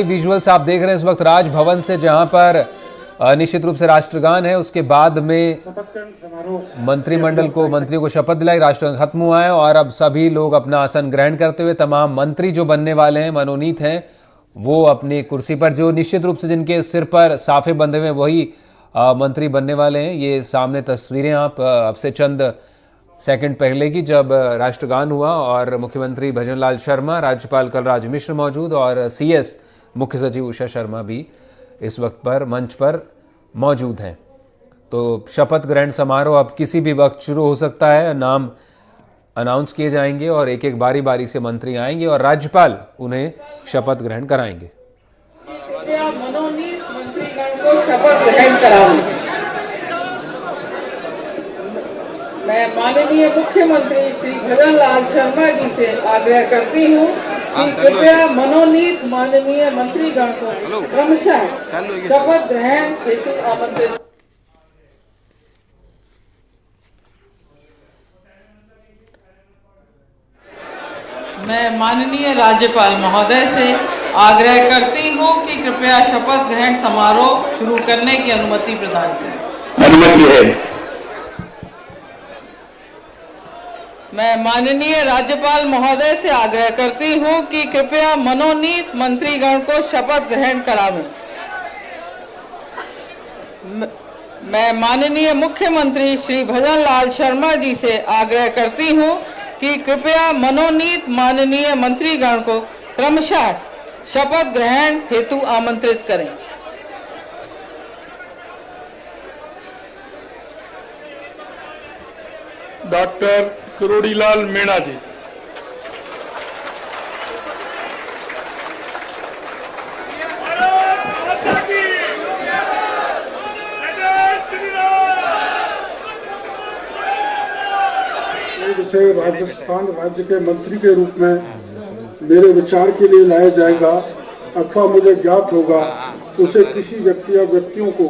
Visuals आप देख रहे हैं इस वक्त राजभवन से, जहां पर निश्चित रूप से राष्ट्रगान है। उसके बाद में मंत्रिमंडल को मंत्रियों को शपथ दिलाई, राष्ट्रगान खत्म हुआ है और अब सभी लोग अपना आसन ग्रहण करते हुए तमाम मंत्री जो बनने वाले हैं, मनोनीत हैं, वो अपनी कुर्सी पर, जो निश्चित रूप से जिनके सिर पर साफे बंधे हुए वही मंत्री बनने वाले हैं। ये सामने तस्वीरें आप अब से चंद सेकंड पहले की, जब राष्ट्रगान हुआ और मुख्यमंत्री भजनलाल शर्मा, राज्यपाल कलराज मिश्र मौजूद और सीएस मुख्य सचिव उषा शर्मा भी इस वक्त पर मंच पर मौजूद हैं। तो शपथ ग्रहण समारोह अब किसी भी वक्त शुरू हो सकता है। नाम अनाउंस किए जाएंगे और एक एक बारी बारी से मंत्री आएंगे और राज्यपाल उन्हें शपथ ग्रहण कराएंगे। मनोनीत मंत्रीगण को शपथ ग्रहण कराऊंगी। मैं माननीय मुख्यमंत्री श्री भजनलाल शर्मा जी से आग्रह करती हूँ कि कृपया मनोनीत माननीय मंत्रीगण को क्रमशः शपथ ग्रहण हेतु आमंत्रित। मैं माननीय राज्यपाल महोदय से आग्रह करती हूँ कि कृपया शपथ ग्रहण समारोह शुरू करने की अनुमति प्रदान करें। अनुमति है। मैं माननीय राज्यपाल महोदय से आग्रह करती हूँ कि कृपया मनोनीत मंत्रीगण को शपथ ग्रहण करावें। मैं माननीय मुख्यमंत्री श्री भजनलाल शर्मा जी से आग्रह करती हूँ कि कृपया मनोनीत माननीय मंत्रीगण को क्रमशः शपथ ग्रहण हेतु आमंत्रित करें। डॉक्टर किरोड़ीलाल मीणा जी। जिसे राजस्थान राज्य के मंत्री के रूप में मेरे विचार के लिए लाया जाएगा अथवा मुझे ज्ञात होगा, उसे किसी व्यक्ति या व्यक्तियों को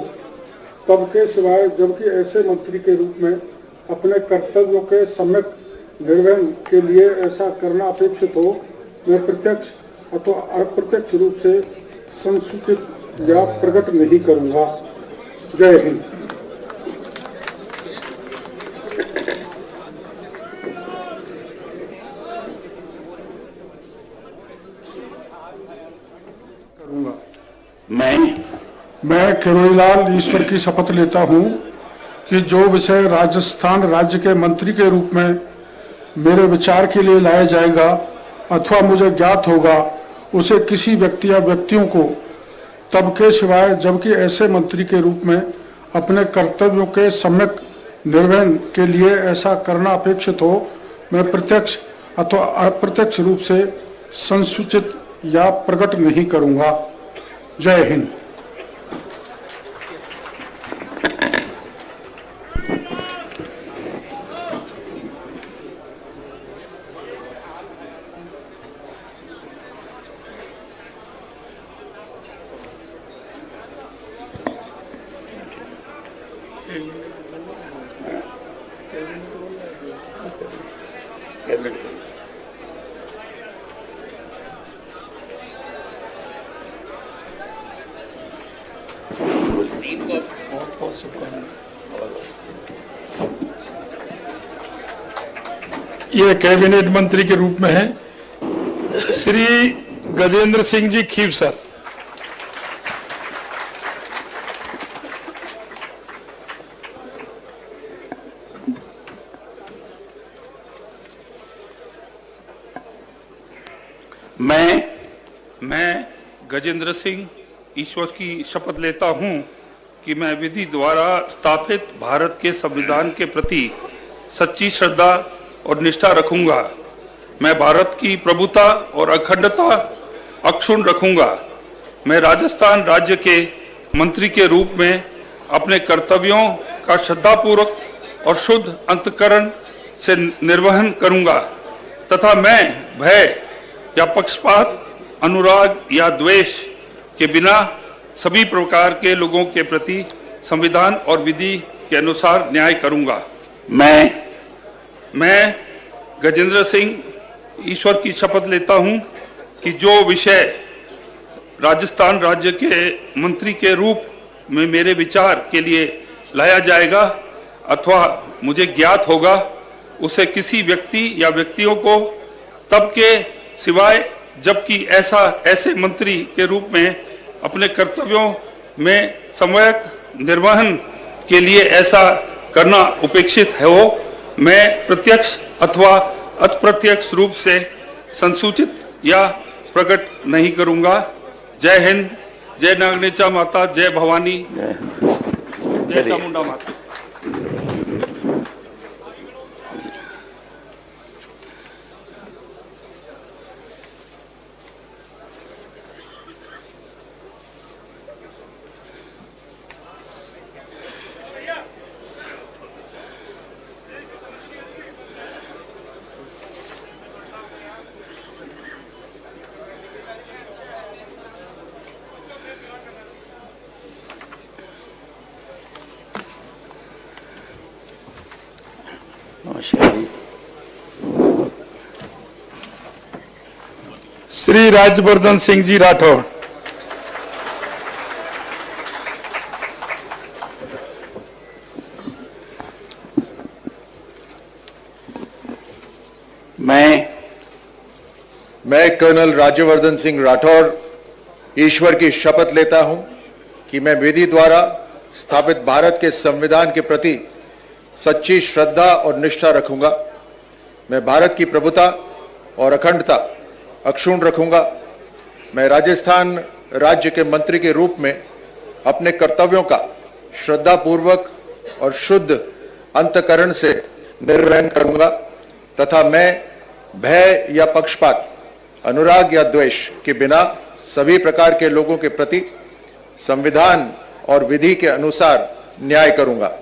तब के सिवाय जबकि ऐसे मंत्री के रूप में अपने कर्तव्यों के सम्यक निर्वहन के लिए ऐसा करना अपेक्षित हो, मैं प्रत्यक्ष अथवा अप्रत्यक्ष रूप से संसूचित या प्रकट नहीं करूंगा। जय हिंद। मैं किरोड़ीलाल ईश्वर की शपथ लेता हूं कि जो विषय राजस्थान राज्य के मंत्री के रूप में मेरे विचार के लिए लाया जाएगा अथवा मुझे ज्ञात होगा, उसे किसी व्यक्ति या व्यक्तियों को तब के सिवाय जबकि ऐसे मंत्री के रूप में अपने कर्तव्यों के सम्यक निर्वहन के लिए ऐसा करना अपेक्षित हो, मैं प्रत्यक्ष अथवा अप्रत्यक्ष रूप से संसूचित या प्रकट नहीं करूंगा। जय हिंद। ये कैबिनेट मंत्री के रूप में है श्री गजेंद्र सिंह जी खीव सर। मैं गजेंद्र सिंह ईश्वर की शपथ लेता हूं कि मैं विधि द्वारा स्थापित भारत के संविधान के प्रति सच्ची श्रद्धा और निष्ठा रखूंगा। मैं भारत की प्रभुता और अखंडता अक्षुण्ण रखूंगा। मैं राजस्थान राज्य के मंत्री के रूप में अपने कर्तव्यों का श्रद्धापूर्वक और शुद्ध अंतःकरण से निर्वहन करूंगा तथा मैं भय या पक्षपात, अनुराग या द्वेष के बिना सभी प्रकार के लोगों के प्रति संविधान और विधि के अनुसार न्याय करूंगा। मैं गजेंद्र सिंह ईश्वर की शपथ लेता हूं कि जो विषय राजस्थान राज्य के मंत्री के रूप में मेरे विचार के लिए लाया जाएगा अथवा मुझे ज्ञात होगा, उसे किसी व्यक्ति या व्यक्तियों को तब के सिवाय जबकि ऐसे मंत्री के रूप में अपने कर्तव्यों में समयक निर्वहन के लिए ऐसा करना उपेक्षित हो, मैं प्रत्यक्ष अथवा अप्रत्यक्ष रूप से संसूचित या प्रकट नहीं करूंगा। जय हिंद, जय नागनेचा माता, जय भवानी, जय चामुंडा माता। श्री राज्यवर्धन सिंह जी राठौर। मैं कर्नल राज्यवर्धन सिंह राठौर ईश्वर की शपथ लेता हूं कि मैं विधि द्वारा स्थापित भारत के संविधान के प्रति सच्ची श्रद्धा और निष्ठा रखूंगा। मैं भारत की प्रभुता और अखंडता अक्षुण्ण रखूंगा। मैं राजस्थान राज्य के मंत्री के रूप में अपने कर्तव्यों का श्रद्धापूर्वक और शुद्ध अंतःकरण से निर्वहन करूंगा तथा मैं भय या पक्षपात, अनुराग या द्वेष के बिना सभी प्रकार के लोगों के प्रति संविधान और विधि के अनुसार न्याय करूंगा।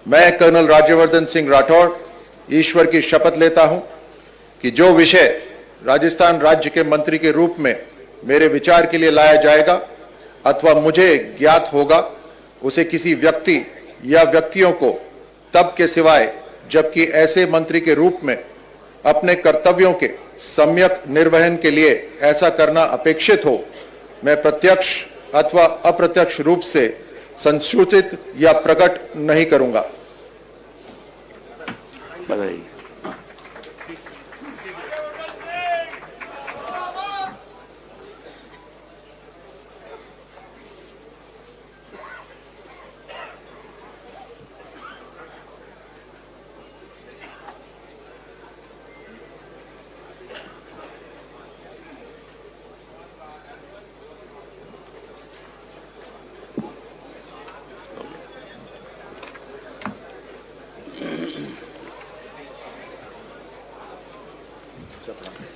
मैं कर्नल राज्यवर्धन सिंह राठौर ईश्वर की शपथ लेता हूं कि जो विषय राजस्थान राज्य के मंत्री के रूप में मेरे विचार के लिए लाया जाएगा अथवा मुझे ज्ञात होगा, उसे किसी व्यक्ति या व्यक्तियों को तब के सिवाय जबकि ऐसे मंत्री के रूप में अपने कर्तव्यों के सम्यक निर्वहन के लिए ऐसा करना अपेक्षित हो, मैं प्रत्यक्ष अथवा अप्रत्यक्ष रूप से संसूचित या प्रकट नहीं करूंगा।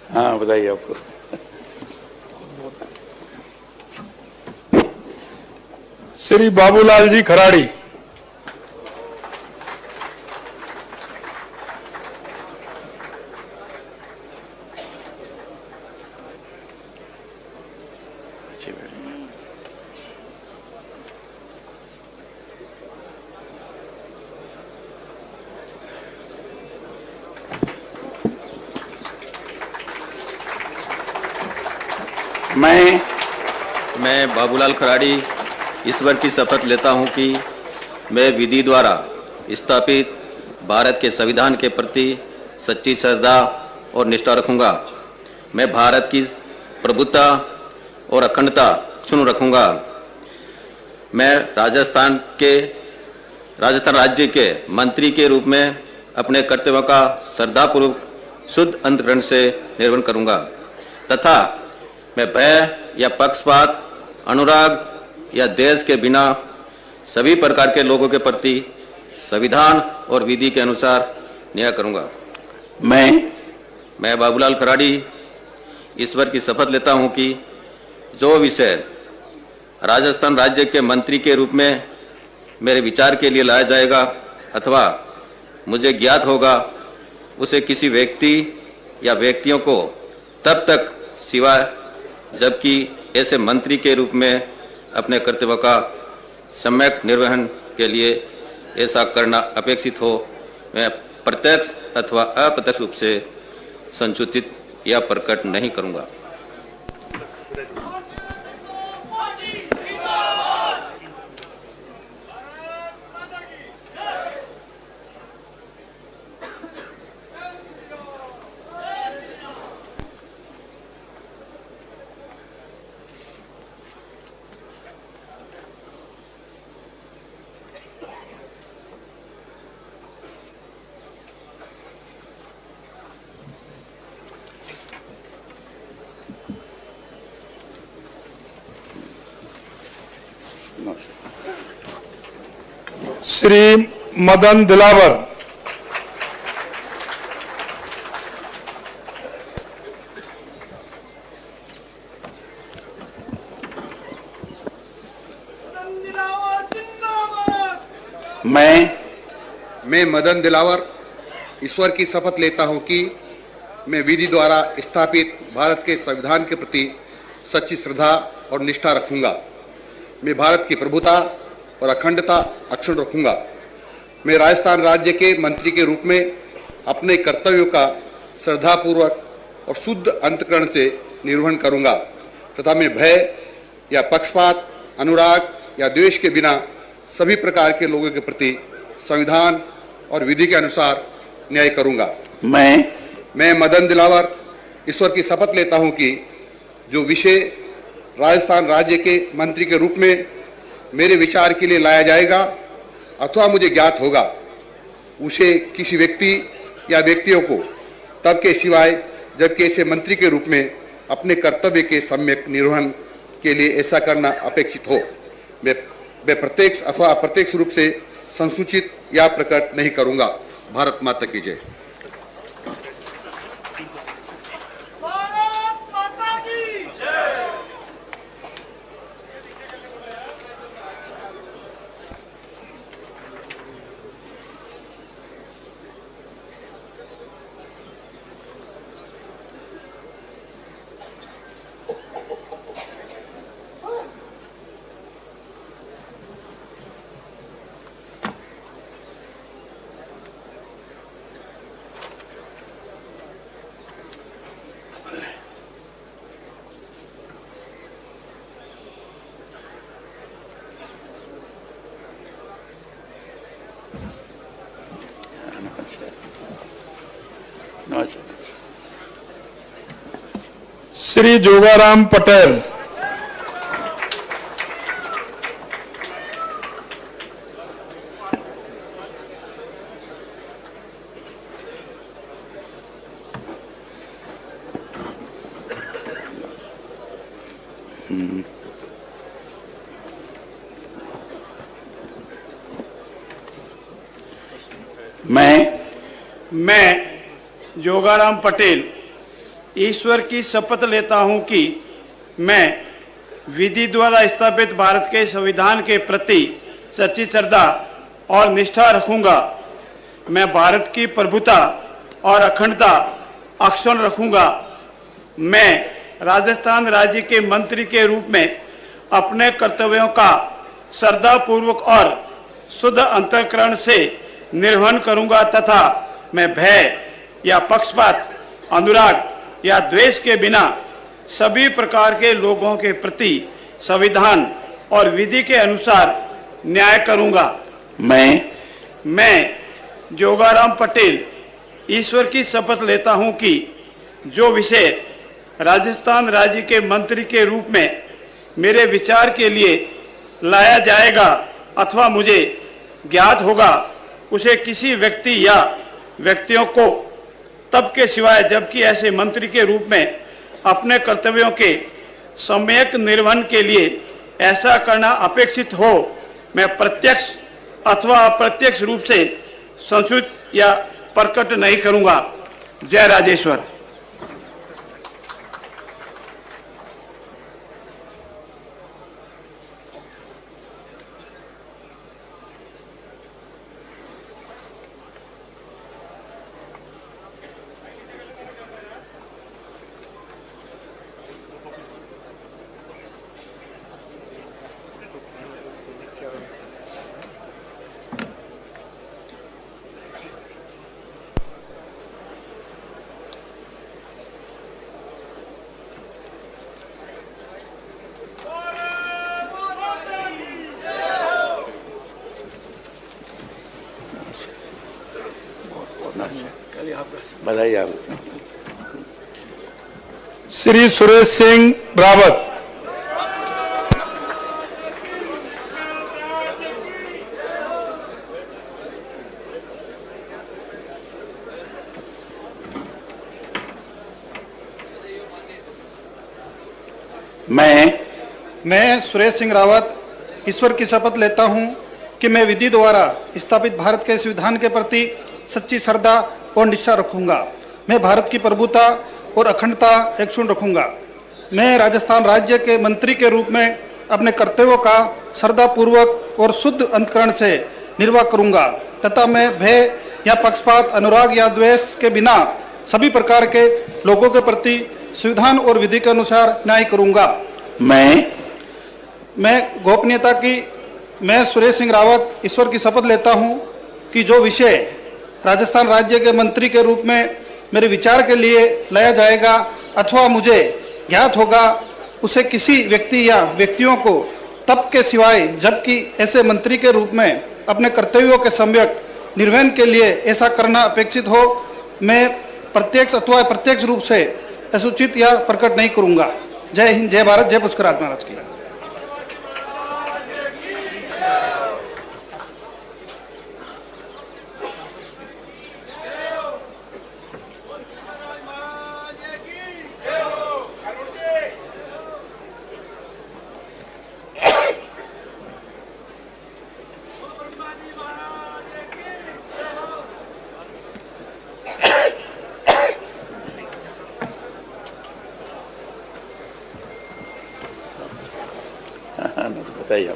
हाँ, बताइए आपको। श्री बाबूलाल जी खराड़ी। मैं बाबूलाल खराड़ी ईश्वर की शपथ लेता हूं कि मैं विधि द्वारा स्थापित भारत के संविधान के प्रति सच्ची श्रद्धा और निष्ठा रखूंगा। मैं भारत की प्रभुता और अखंडता अक्षुण्ण रखूंगा। मैं राजस्थान राज्य के मंत्री के रूप में अपने कर्तव्यों का श्रद्धापूर्वक शुद्ध अंतःकरण से निर्वहन करूंगा तथा मैं भय या पक्षपात, अनुराग या द्वेष के बिना सभी प्रकार के लोगों के प्रति संविधान और विधि के अनुसार न्याय करूंगा। मैं बाबूलाल खराड़ी ईश्वर की शपथ लेता हूं कि जो विषय राजस्थान राज्य के मंत्री के रूप में मेरे विचार के लिए लाया जाएगा अथवा मुझे ज्ञात होगा, उसे किसी व्यक्ति या व्यक्तियों को तब तक सिवाय जबकि ऐसे मंत्री के रूप में अपने कर्तव्यों का सम्यक निर्वहन के लिए ऐसा करना अपेक्षित हो, मैं प्रत्यक्ष अथवा अप्रत्यक्ष रूप से संसूचित या प्रकट नहीं करूंगा। श्री मदन दिलावर। मैं मदन दिलावर ईश्वर की शपथ लेता हूं कि मैं विधि द्वारा स्थापित भारत के संविधान के प्रति सच्ची श्रद्धा और निष्ठा रखूंगा। मैं भारत की प्रभुता और अखंडता अक्षुण्ण रखूंगा। मैं राजस्थान राज्य के मंत्री के रूप में अपने कर्तव्यों का श्रद्धापूर्वक और शुद्ध अंतःकरण से निर्वहन करूंगा तथा मैं भय या पक्षपात, अनुराग या द्वेष के बिना सभी प्रकार के लोगों के प्रति संविधान और विधि के अनुसार न्याय करूंगा। मैं मदन दिलावर ईश्वर की शपथ लेता हूं कि जो विषय राजस्थान राज्य के मंत्री के रूप में मेरे विचार के लिए लाया जाएगा अथवा मुझे ज्ञात होगा, उसे किसी व्यक्ति या व्यक्तियों को तब के सिवाय जबकि ऐसे मंत्री के रूप में अपने कर्तव्य के सम्यक निर्वहन के लिए ऐसा करना अपेक्षित हो, मैं प्रत्यक्ष अथवा अप्रत्यक्ष रूप से संसूचित या प्रकट नहीं करूंगा। भारत माता की जय। श्री जोगाराम पटेल। मैं जोगाराम पटेल ईश्वर की शपथ लेता हूं कि मैं विधि द्वारा स्थापित भारत के संविधान के प्रति सच्ची श्रद्धा और निष्ठा रखूंगा। मैं भारत की प्रभुता और अखंडता अक्षुण्ण रखूंगा। मैं राजस्थान राज्य के मंत्री के रूप में अपने कर्तव्यों का श्रद्धापूर्वक और शुद्ध अंतःकरण से निर्वहन करूंगा तथा मैं भय या पक्षपात, अनुराग या द्वेष के बिना सभी प्रकार के लोगों के प्रति संविधान और विधि के अनुसार न्याय करूंगा। मैं जोगाराम पटेल ईश्वर की शपथ लेता हूं कि जो विषय राजस्थान राज्य के मंत्री के रूप में मेरे विचार के लिए लाया जाएगा अथवा मुझे ज्ञात होगा, उसे किसी व्यक्ति या व्यक्तियों को तब के सिवाय जबकि ऐसे मंत्री के रूप में अपने कर्तव्यों के सम्यक निर्वहन के लिए ऐसा करना अपेक्षित हो, मैं प्रत्यक्ष अथवा अप्रत्यक्ष रूप से संसूचित या प्रकट नहीं करूंगा। जय राजेश्वर। बधाई आपको। श्री सुरेश सिंह रावत। मैं सुरेश सिंह रावत ईश्वर की शपथ लेता हूं कि मैं विधि द्वारा स्थापित भारत के संविधान के प्रति सच्ची श्रद्धा और निष्ठा रखूंगा। मैं भारत की प्रभुता और अखंडता अक्षुण्ण रखूंगा। मैं राजस्थान राज्य के मंत्री के रूप में अपने कर्तव्यों का श्रद्धापूर्वक और शुद्ध अंतकरण से निर्वाह करूंगा तथा मैं भय या पक्षपात, अनुराग या द्वेष के बिना सभी प्रकार के लोगों के प्रति संविधान और विधि के अनुसार न्याय करूंगा। मैं गोपनीयता की मैं सुरेश सिंह रावत ईश्वर की शपथ लेता हूं कि जो विषय राजस्थान राज्य के मंत्री के रूप में मेरे विचार के लिए लाया जाएगा अथवा मुझे ज्ञात होगा उसे किसी व्यक्ति या व्यक्तियों को तब के सिवाय जबकि ऐसे मंत्री के रूप में अपने कर्तव्यों के सम्यक निर्वहन के लिए ऐसा करना अपेक्षित हो, मैं प्रत्यक्ष अथवा प्रत्यक्ष रूप से असूचित या प्रकट नहीं करूंगा। जय हिंद, जय भारत, जय पुष्कर महाराज की। बताइए।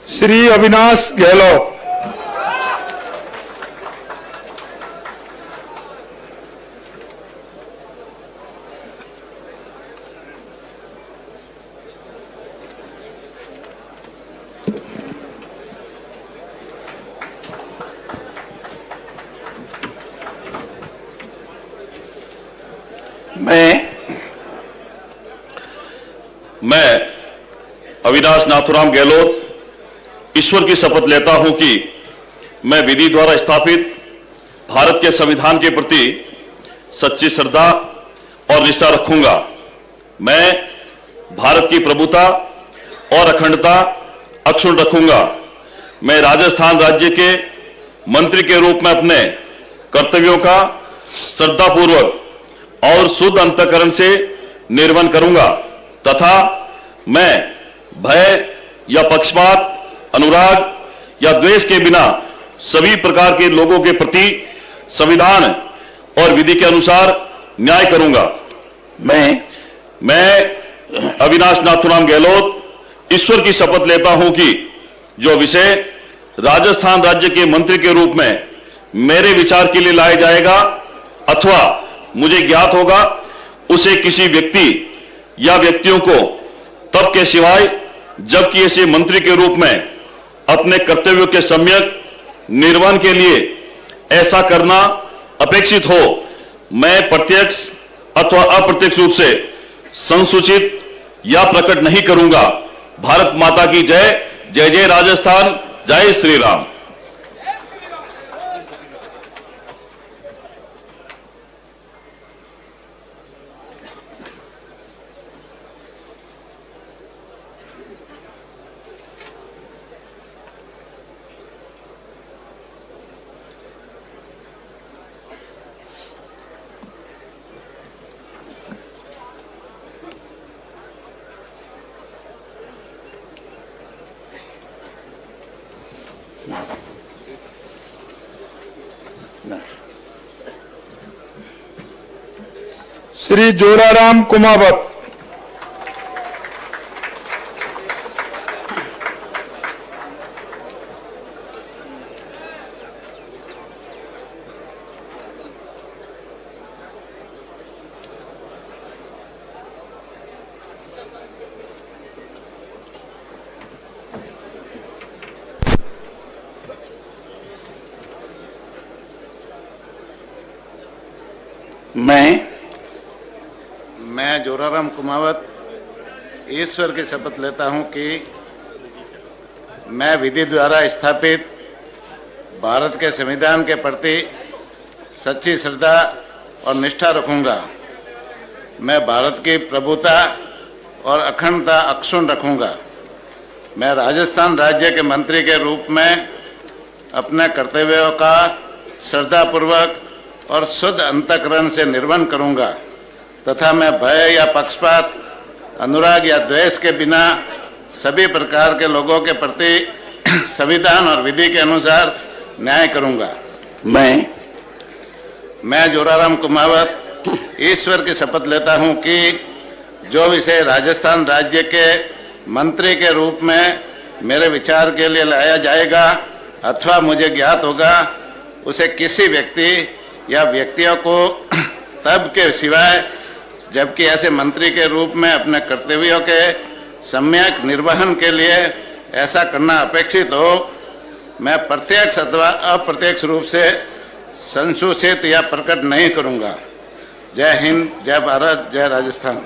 श्री अविनाश गहलोत। मैं अविनाश नाथुराम गहलोत ईश्वर की शपथ लेता हूं कि मैं विधि द्वारा स्थापित भारत के संविधान के प्रति सच्ची श्रद्धा और निष्ठा रखूंगा। मैं भारत की प्रभुता और अखंडता अक्षुण्ण रखूंगा। मैं राजस्थान राज्य के मंत्री के रूप में अपने कर्तव्यों का श्रद्धापूर्वक और शुद्ध अंतःकरण से निर्वहन करूंगा तथा मैं भय या पक्षपात, अनुराग या द्वेष के बिना सभी प्रकार के लोगों के प्रति संविधान और विधि के अनुसार न्याय करूंगा। मैं अविनाश नाथुराम गहलोत ईश्वर की शपथ लेता हूं कि जो विषय राजस्थान राज्य के मंत्री के रूप में मेरे विचार के लिए लाया जाएगा अथवा मुझे ज्ञात होगा उसे किसी व्यक्ति या व्यक्तियों को तब के सिवाय जबकि ऐसे मंत्री के रूप में अपने कर्तव्यों के सम्यक निर्वहन के लिए ऐसा करना अपेक्षित हो, मैं प्रत्यक्ष अथवा अप्रत्यक्ष रूप से संसूचित या प्रकट नहीं करूंगा। भारत माता की जय। जय जय राजस्थान, जय श्री राम। श्री जोराराम कुमावत। मैं जोराराम कुमावत ईश्वर की शपथ लेता हूं कि मैं विधि द्वारा स्थापित भारत के संविधान के प्रति सच्ची श्रद्धा और निष्ठा रखूंगा। मैं भारत की प्रभुता और अखंडता अक्षुण्ण रखूंगा। मैं राजस्थान राज्य के मंत्री के रूप में अपने कर्तव्यों का श्रद्धापूर्वक और शुद्ध अंतःकरण से निर्वहन करूंगा तथा मैं भय या पक्षपात, अनुराग या द्वेष के बिना सभी प्रकार के लोगों के प्रति संविधान और विधि के अनुसार न्याय करूंगा। मैं जोराराम कुमावत ईश्वर की शपथ लेता हूं कि जो विषय राजस्थान राज्य के मंत्री के रूप में मेरे विचार के लिए लाया जाएगा अथवा मुझे ज्ञात होगा, उसे किसी व्यक्ति या व्यक्तियों को तब के सिवाय जबकि ऐसे मंत्री के रूप में अपने कर्तव्यों के सम्यक निर्वहन के लिए ऐसा करना अपेक्षित हो, मैं प्रत्यक्ष अथवा अप्रत्यक्ष रूप से संसूचित या प्रकट नहीं करूंगा। जय हिंद, जय भारत, जय राजस्थान।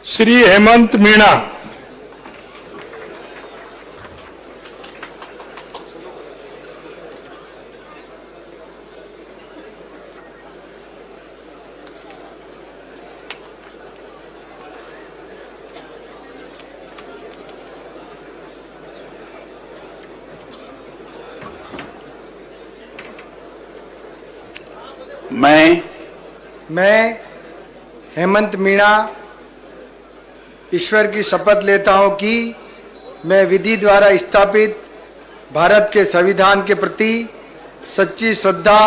श्री हेमंत मीणा। मैं हेमंत मीणा ईश्वर की शपथ लेता हूं कि मैं विधि द्वारा स्थापित भारत के संविधान के प्रति सच्ची श्रद्धा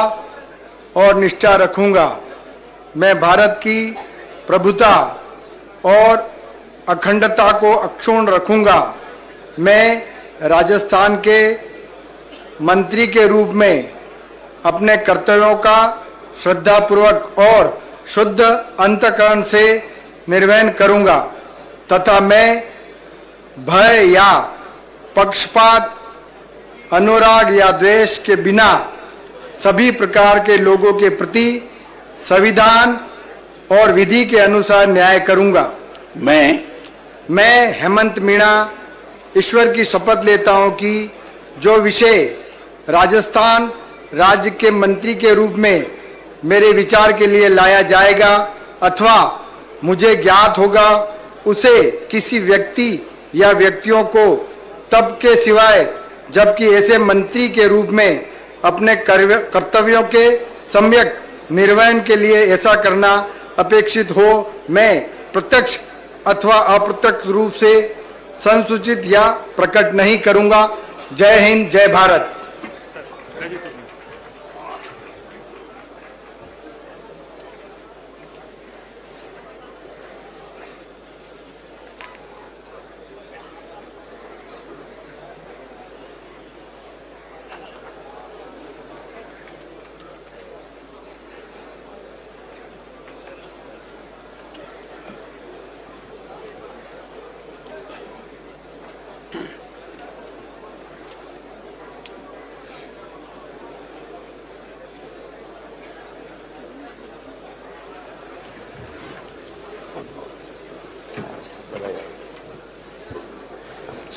और निष्ठा रखूंगा। मैं भारत की प्रभुता और अखंडता को अक्षुण्ण रखूंगा। मैं राजस्थान के मंत्री के रूप में अपने कर्तव्यों का श्रद्धापूर्वक और शुद्ध अंतःकरण से निर्वहन करूंगा तथा मैं भय या पक्षपात, अनुराग या द्वेष के बिना सभी प्रकार के लोगों के प्रति संविधान और विधि के अनुसार न्याय करूंगा। मैं हेमंत मीणा ईश्वर की शपथ लेता हूं कि जो विषय राजस्थान राज्य के मंत्री के रूप में मेरे विचार के लिए लाया जाएगा अथवा मुझे ज्ञात होगा, उसे किसी व्यक्ति या व्यक्तियों को तब के सिवाय जबकि ऐसे मंत्री के रूप में अपने कर्तव्यों के सम्यक निर्वहन के लिए ऐसा करना अपेक्षित हो, मैं प्रत्यक्ष अथवा अप्रत्यक्ष रूप से संसूचित या प्रकट नहीं करूंगा। जय हिंद, जय भारत।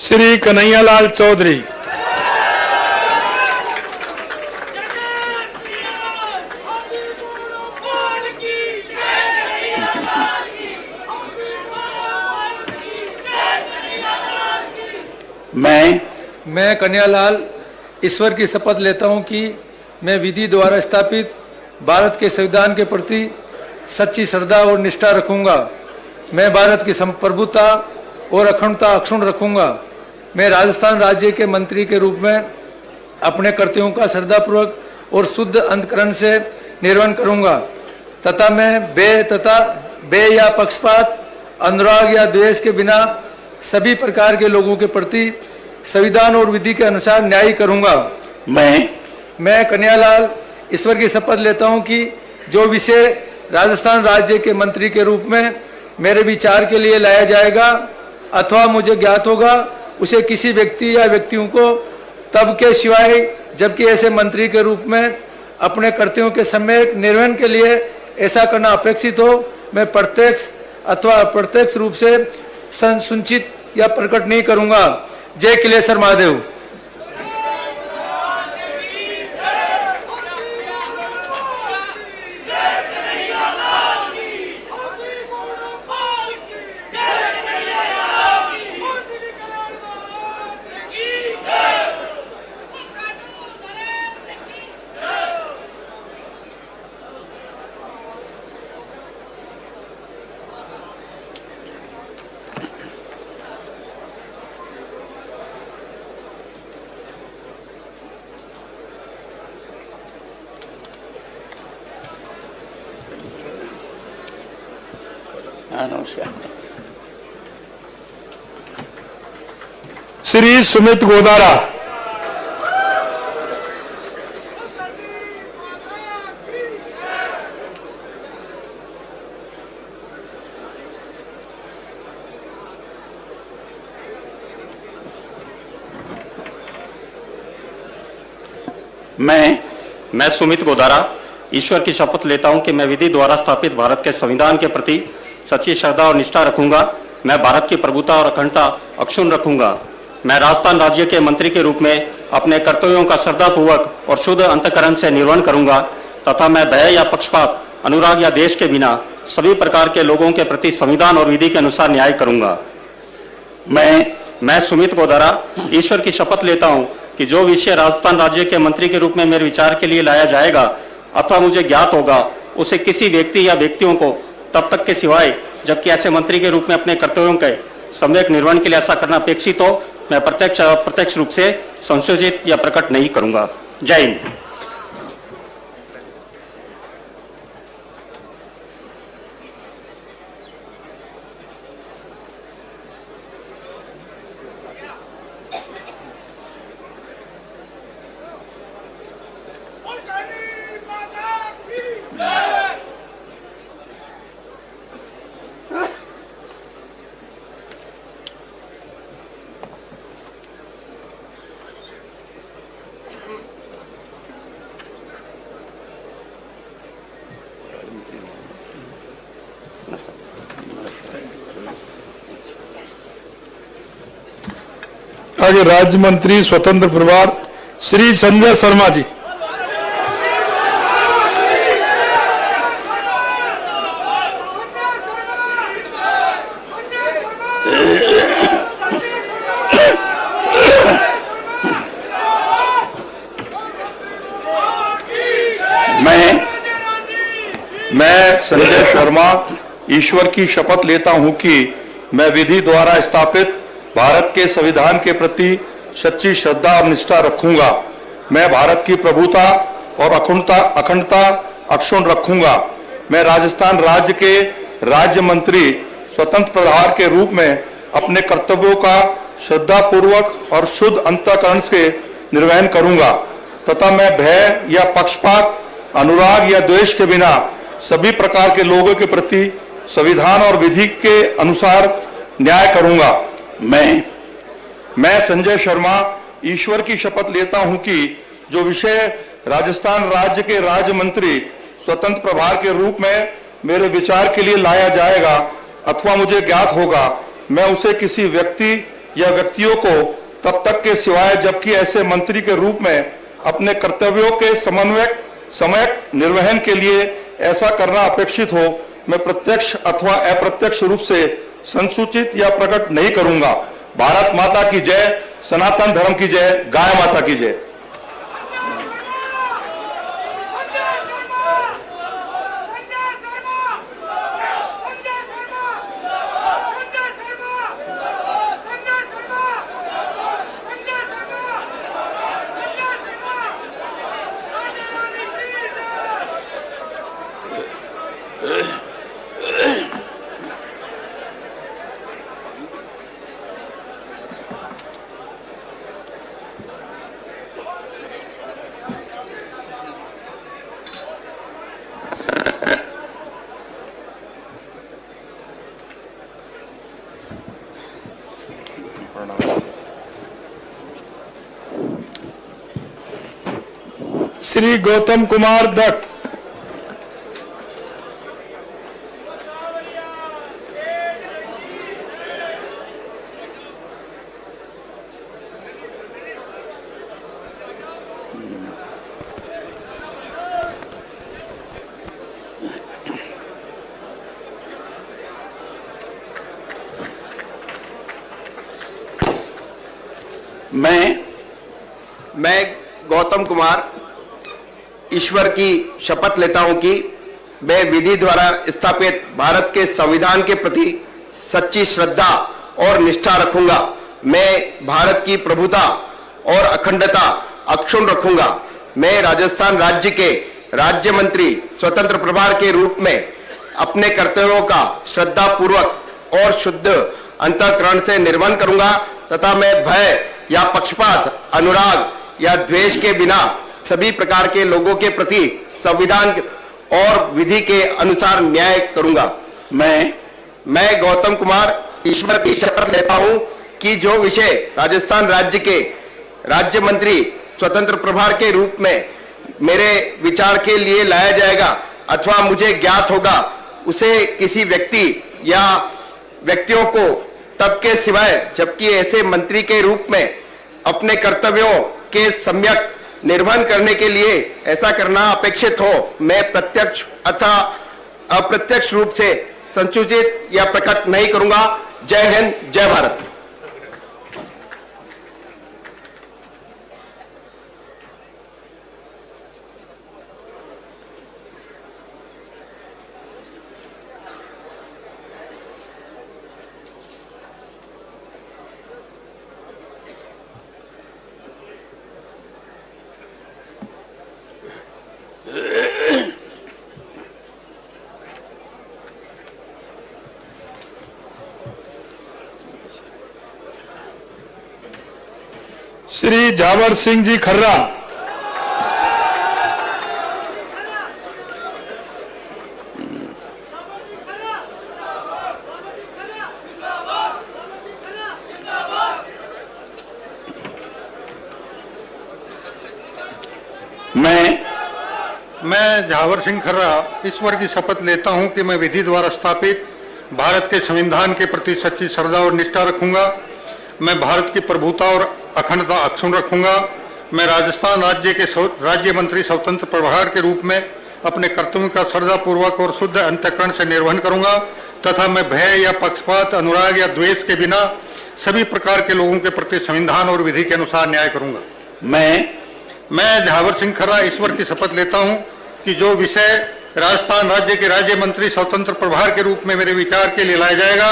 श्री कन्हैयालाल चौधरी। मैं कन्हैयालाल ईश्वर की शपथ लेता हूं कि मैं विधि द्वारा स्थापित भारत के संविधान के प्रति सच्ची श्रद्धा और निष्ठा रखूंगा। मैं भारत की संप्रभुता और अखंडता अक्षुण्ण रखूंगा। मैं राजस्थान राज्य के मंत्री के रूप में अपने कर्तव्यों का श्रद्धापूर्वक और शुद्ध अंतकरण से निर्वहन करूंगा तथा मैं बे या पक्षपात, अनुराग या द्वेष के बिना सभी प्रकार के लोगों के प्रति संविधान और विधि के अनुसार न्याय करूंगा। मैं कन्हैयालाल ईश्वर की शपथ लेता हूं कि जो विषय राजस्थान राज्य के मंत्री के रूप में मेरे विचार के लिए लाया जाएगा अथवा मुझे ज्ञात होगा उसे किसी व्यक्ति या व्यक्तियों को तब के सिवाय जबकि ऐसे मंत्री के रूप में अपने कर्तव्यों के सम्यक निर्वहन के लिए ऐसा करना अपेक्षित हो, मैं प्रत्यक्ष अथवा अप्रत्यक्ष रूप से संसूचित या प्रकट नहीं करूंगा। जय किलेश्वर महादेव। श्री सुमित गोदारा। मैं सुमित गोदारा ईश्वर की शपथ लेता हूं कि मैं विधि द्वारा स्थापित भारत के संविधान के प्रति सच्ची श्रद्धा और निष्ठा रखूंगा। मैं भारत की प्रभुता और अखंडता अक्षुण्ण रखूंगा। मैं राजस्थान राज्य के मंत्री के रूप में अपने कर्तव्यों का श्रद्धापूर्वक और शुद्ध अंतःकरण से निर्वहन करूंगा तथा मैं भय या पक्षपात, अनुराग या देश के बिना सभी प्रकार के लोगों के प्रति संविधान और विधि के अनुसार न्याय करूंगा। मैं सुमित गोदारा ईश्वर की शपथ लेता हूं कि जो विषय राजस्थान राज्य के मंत्री के रूप में मेरे विचार के लिए लाया जाएगा अथवा मुझे ज्ञात होगा उसे किसी व्यक्ति या व्यक्तियों को तब तक के सिवाय जबकि ऐसे मंत्री के रूप में अपने कर्तव्यों के सम्यक निर्वहन के लिए ऐसा करना अपेक्षित हो, मैं प्रत्यक्ष अप्रत्यक्ष रूप से संशोधित या प्रकट नहीं करूंगा। जय हिंद। आगे राज्य मंत्री स्वतंत्र प्रभार श्री संजय शर्मा जी। मैं संजय शर्मा ईश्वर की शपथ लेता हूं कि मैं विधि द्वारा स्थापित भारत के संविधान के प्रति सच्ची श्रद्धा और निष्ठा रखूंगा। मैं भारत की प्रभुता और अखंडता अक्षुण्ण रखूंगा। मैं राजस्थान राज्य के राज्य मंत्री स्वतंत्र प्रभार के रूप में अपने कर्तव्यों का श्रद्धापूर्वक और शुद्ध अंतःकरण से निर्वहन करूंगा तथा मैं भय या पक्षपात, अनुराग या द्वेष के बिना सभी प्रकार के लोगों के प्रति संविधान और विधि के अनुसार न्याय करूंगा। मैं संजय शर्मा ईश्वर की शपथ लेता हूं कि जो विषय राजस्थान राज्य के राज्य मंत्री स्वतंत्र प्रभार के रूप में मेरे विचार के लिए लाया जाएगा अथवा मुझे ज्ञात होगा, मैं उसे किसी व्यक्ति या व्यक्तियों को तब तक के सिवाय जबकि ऐसे मंत्री के रूप में अपने कर्तव्यों के समयक निर्वहन के लिए ऐसा करना अपेक्षित हो, मैं प्रत्यक्ष अथवा अप्रत्यक्ष रूप से संसूचित या प्रकट नहीं करूंगा। भारत माता की जय, सनातन धर्म की जय, गाय माता की जय। श्री गौतम कुमार दत्त। मैं गौतम कुमार ईश्वर की शपथ लेता हूं कि मैं विधि द्वारा स्थापित भारत के संविधान के प्रति सच्ची श्रद्धा और निष्ठा रखूंगा। मैं भारत की प्रभुता और अखंडता अक्षुण्ण रखूंगा। मैं राजस्थान राज्य के राज्य मंत्री स्वतंत्र प्रभार के रूप में अपने कर्तव्यों का श्रद्धा पूर्वक और शुद्ध अंतःकरण से निर्वहन करूंगा तथा मैं भय या पक्षपात, अनुराग या द्वेष के बिना सभी प्रकार के लोगों के प्रति संविधान और विधि के अनुसार न्याय करूंगा। मैं गौतम कुमार ईश्वर की शपथ लेता हूं कि जो विषय राजस्थान राज्य के राज्य मंत्री स्वतंत्र प्रभार के रूप में मेरे विचार के लिए लाया जाएगा अथवा मुझे ज्ञात होगा, उसे किसी व्यक्ति या व्यक्तियों को तब के सिवाय जबकि ऐसे मंत्री के रूप में अपने कर्तव्यों के सम्यक निर्वहन करने के लिए ऐसा करना अपेक्षित हो, मैं प्रत्यक्ष अथवा अप्रत्यक्ष रूप से संसूचित या प्रकट नहीं करूंगा। जय हिंद, जय भारत। श्री जावर सिंह जी खर्रा। मैं जावर सिंह खर्रा ईश्वर की शपथ लेता हूं कि मैं विधि द्वारा स्थापित भारत के संविधान के प्रति सच्ची श्रद्धा और निष्ठा रखूंगा। मैं भारत की प्रभुता और अखंडता अक्षुण्ण रखूंगा। मैं राजस्थान राज्य के राज्य मंत्री स्वतंत्र प्रभार के रूप में अपने कर्तव्यों का श्रद्धा पूर्वक और शुद्ध अंतःकरण से निर्वहन करूंगा तथा मैं भय या पक्षपात, अनुराग या द्वेष के बिना सभी प्रकार के लोगों के प्रति संविधान और विधि के अनुसार न्याय करूंगा। मैं जावर सिंह खर्रा ईश्वर की शपथ लेता हूं कि जो विषय राजस्थान राज्य के राज्य मंत्री स्वतंत्र प्रभार के रूप में मेरे विचार के लिए लाया जाएगा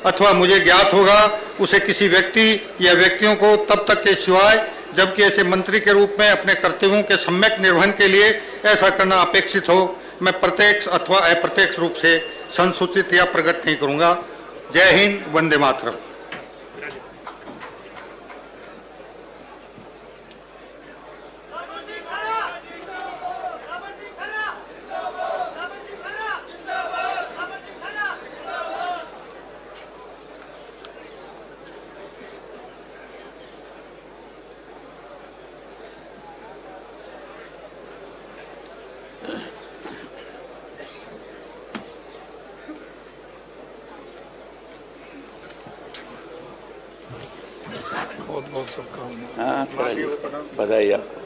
अथवा मुझे ज्ञात होगा, उसे किसी व्यक्ति या व्यक्तियों को तब तक के सिवाय जबकि ऐसे मंत्री के रूप में अपने कर्तव्यों के सम्यक निर्वहन के लिए ऐसा करना अपेक्षित हो, मैं प्रत्यक्ष अथवा अप्रत्यक्ष रूप से संसूचित या प्रकट नहीं करूंगा। जय हिंद, वंदे मातरम। बधाई आपको।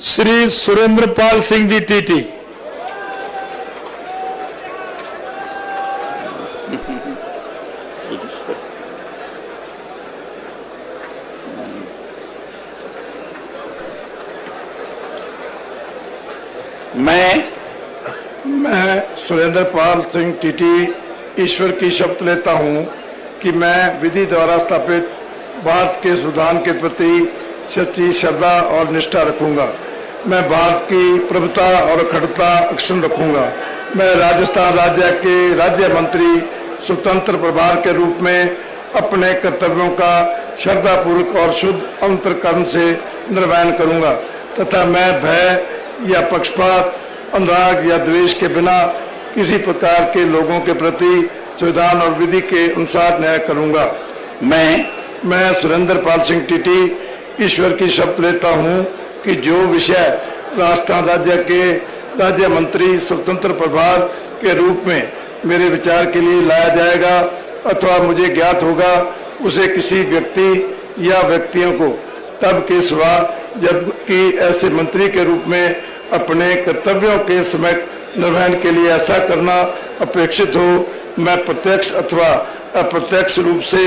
श्री सुरेंद्र पाल सिंह जी टीटी। मैं सुरेंद्र पाल सिंह टीटी ईश्वर की शपथ लेता हूं कि मैं विधि द्वारा स्थापित भारत के संविधान के प्रति सच्ची श्रद्धा और निष्ठा रखूंगा। मैं भारत की प्रभुता और अखंडता अक्षुण्ण रखूंगा। मैं राजस्थान राज्य के राज्य मंत्री स्वतंत्र प्रभार के रूप में अपने कर्तव्यों का श्रद्धापूर्वक और शुद्ध अंतःकरण से निर्वहन करूंगा तथा मैं भय या पक्षपात, अनुराग या द्वेष के बिना किसी प्रकार के लोगों के प्रति संविधान और विधि के अनुसार न्याय करूंगा। मैं सुरेंद्र पाल सिंह टीटी ईश्वर की शपथ लेता हूं कि जो विषय राजस्थान राज्य के राज्य मंत्री स्वतंत्र प्रभार के रूप में मेरे विचार के लिए लाया जाएगा अथवा मुझे ज्ञात होगा, उसे किसी व्यक्ति या व्यक्तियों को तब के सिवा जबकि ऐसे मंत्री के रूप में अपने कर्तव्यों के समय निर्वहन के लिए ऐसा करना अपेक्षित हो, मैं प्रत्यक्ष अथवा अप्रत्यक्ष रूप से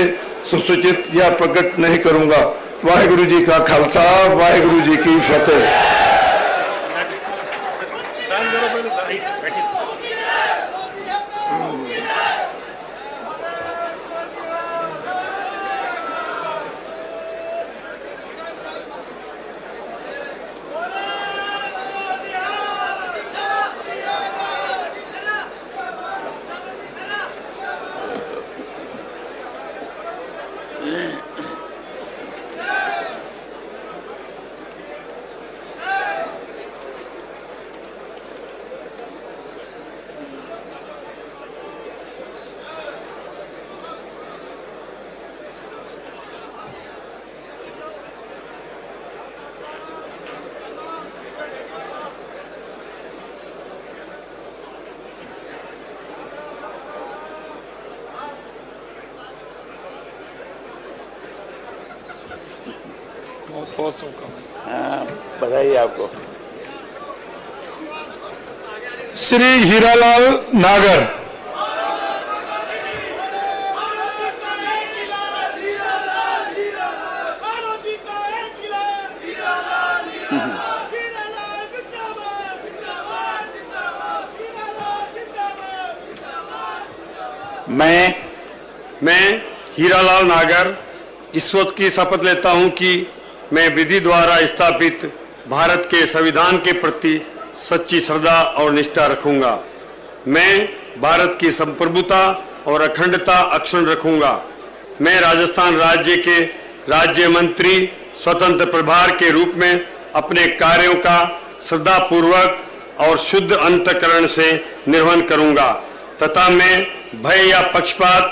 सुसूचित या प्रकट नहीं करूंगा। वाहिगुरु जी का खालसा, वाहिगुरु जी की फतेह। बधाई आपको। श्री हीरालाल नागर। मैं हीरालाल नागर ईश्वर की शपथ लेता हूं कि मैं विधि द्वारा स्थापित भारत के संविधान के प्रति सच्ची श्रद्धा और निष्ठा रखूंगा। मैं भारत की संप्रभुता और अखंडता अक्षुण्ण रखूंगा। मैं राजस्थान राज्य के राज्य मंत्री स्वतंत्र प्रभार के रूप में अपने कार्यों का श्रद्धापूर्वक और शुद्ध अंतःकरण से निर्वहन करूंगा तथा मैं भय या पक्षपात,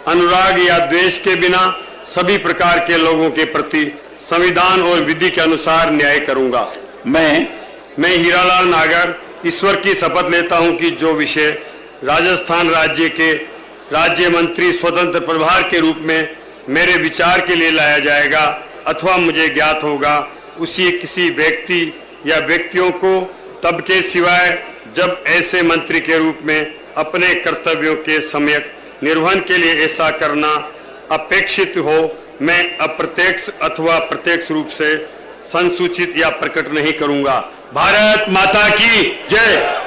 अनुराग या द्वेष के बिना सभी प्रकार के लोगों के प्रति संविधान और विधि के अनुसार न्याय करूंगा। मैं हीरालाल नागर ईश्वर की शपथ लेता हूं कि जो विषय राजस्थान राज्य के राज्य मंत्री स्वतंत्र प्रभार के रूप में मेरे विचार के लिए लाया जाएगा अथवा मुझे ज्ञात होगा, उसी किसी व्यक्ति या व्यक्तियों को तब के सिवाय जब ऐसे मंत्री के रूप में अपने कर्तव्यों के सम्यक निर्वहन के लिए ऐसा करना अपेक्षित हो, मैं अप्रत्यक्ष अथवा प्रत्यक्ष रूप से संसूचित या प्रकट नहीं करूंगा। भारत माता की जय।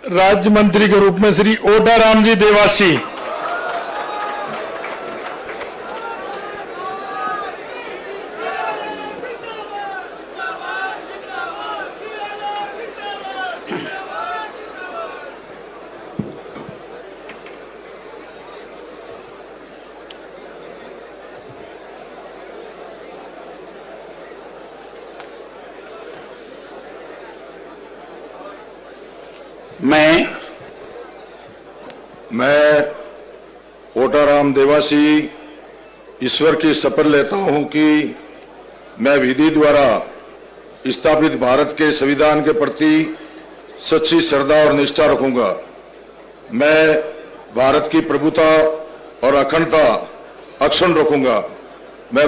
राज्य मंत्री के रूप में श्री ओडाराम जी देवासी। मैं ओटाराम देवासी ईश्वर की शपथ लेता हूं कि मैं विधि द्वारा स्थापित भारत के संविधान के प्रति सच्ची श्रद्धा और निष्ठा रखूंगा। मैं भारत की प्रभुता और अखंडता अक्षुण्ण रखूंगा। मैं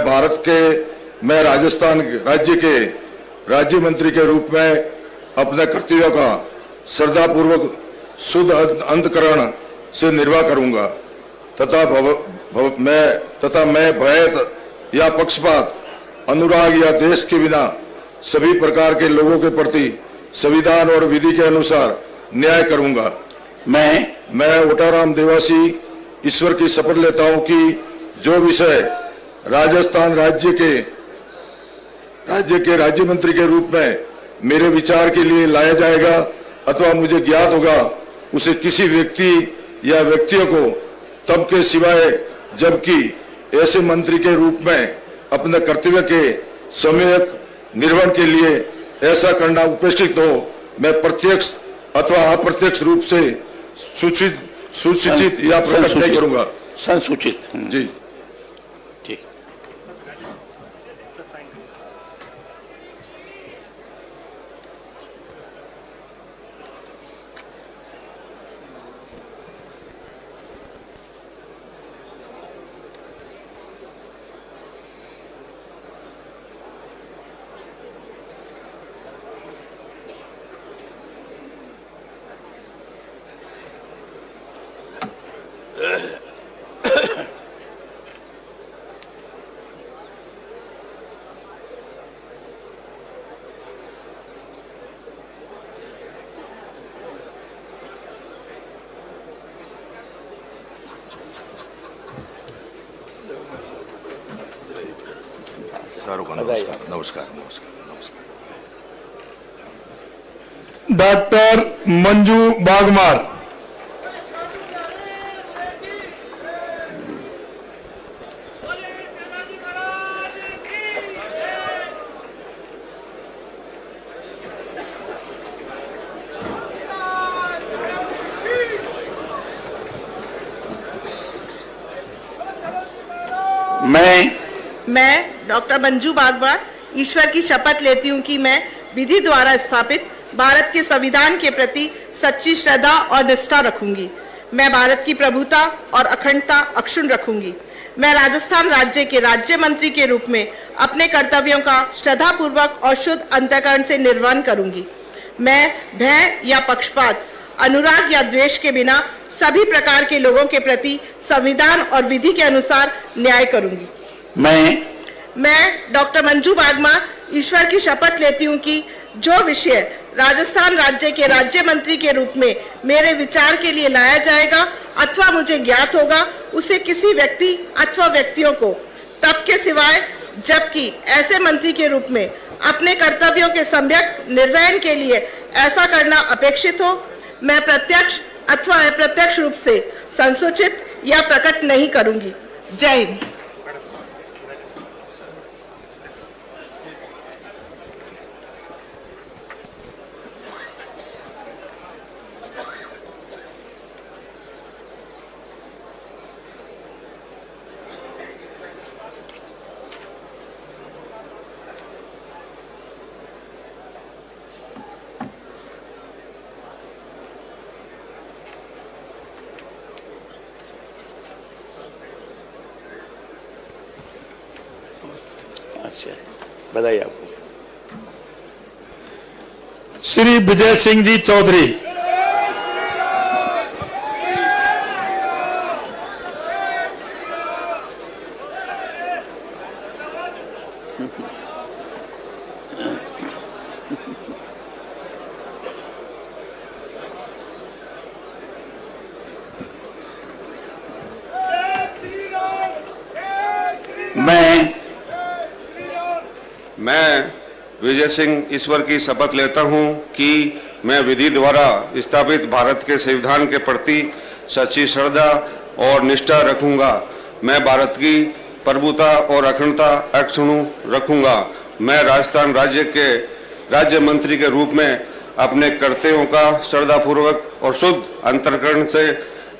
राजस्थान राज्य के राज्य मंत्री के रूप में अपने कर्तव्यों का श्रद्धापूर्वक शुद्ध अंतःकरण से निर्वाह करूंगा तथा मैं भय या पक्षपात, अनुराग या देश के बिना सभी प्रकार के लोगों के प्रति संविधान और विधि के अनुसार न्याय करूंगा। मैं ओटाराम देवासी ईश्वर की शपथ लेता हूं कि जो विषय राजस्थान राज्य के राज्य मंत्री के रूप में मेरे विचार के लिए लाया जाएगा अथवा मुझे ज्ञात होगा, उसे किसी व्यक्ति या व्यक्तियों को तब के सिवाय जबकि ऐसे मंत्री के रूप में अपने कर्तव्य के सम्यक निर्वहन के लिए ऐसा करना उपेक्षित हो, मैं प्रत्यक्ष अथवा अप्रत्यक्ष रूप से सूचित या प्रकट नहीं करूंगा। संसूचित जी ठीक। नमस्कार। डॉक्टर मंजू बागमार। मैं डॉक्टर मंजू बागवार ईश्वर की शपथ लेती हूँ कि मैं विधि द्वारा स्थापित भारत के संविधान के प्रति सच्ची श्रद्धा और निष्ठा रखूंगी। मैं भारत की प्रभुता और अखंडता अक्षुण्ण रखूंगी। मैं राजस्थान राज्य के राज्य मंत्री के रूप में अपने कर्तव्यों का श्रद्धापूर्वक और शुद्ध अंतःकरण से निर्वहन करूंगी। मैं भय या पक्षपात, अनुराग या द्वेष के बिना सभी प्रकार के लोगों के प्रति संविधान और विधि के अनुसार न्याय करूंगी। मैं डॉक्टर मंजू बागमा ईश्वर की शपथ लेती हूँ कि जो विषय राजस्थान राज्य के राज्य मंत्री के रूप में मेरे विचार के लिए लाया जाएगा अथवा मुझे ज्ञात होगा, उसे किसी व्यक्ति अथवा व्यक्तियों को तब के सिवाय जबकि ऐसे मंत्री के रूप में अपने कर्तव्यों के सम्यक निर्वहन के लिए ऐसा करना अपेक्षित हो, मैं प्रत्यक्ष अथवा अप्रत्यक्ष रूप से संसूचित या प्रकट नहीं करूंगी। जय हिंद। बधाई आपको। श्री विजय सिंह जी चौधरी। मैं विजय सिंह ईश्वर की शपथ लेता हूं कि मैं विधि द्वारा स्थापित भारत के संविधान के प्रति सच्ची श्रद्धा और निष्ठा रखूंगा। मैं भारत की प्रभुता और अखंडता अक्षुण्ण रखूंगा। मैं राजस्थान राज्य के राज्य मंत्री के रूप में अपने कर्तव्यों का श्रद्धापूर्वक और शुद्ध अंतःकरण से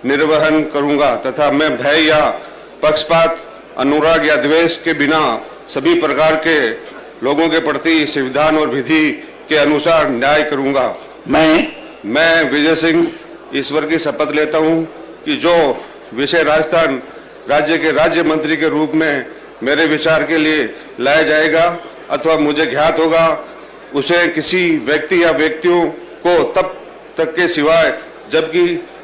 निर्वहन करूंगा तथा मैं भय या पक्षपात, अनुराग या द्वेष के बिना सभी प्रकार के लोगों के प्रति संविधान और विधि के अनुसार न्याय करूंगा। मैं विजय सिंह ईश्वर की शपथ लेता हूं कि जो विषय राजस्थान राज्य के राज्य मंत्री के रूप में मेरे विचार के लिए लाया जाएगा अथवा मुझे ज्ञात होगा, उसे किसी व्यक्ति या व्यक्तियों को तब तक के सिवाय जबकि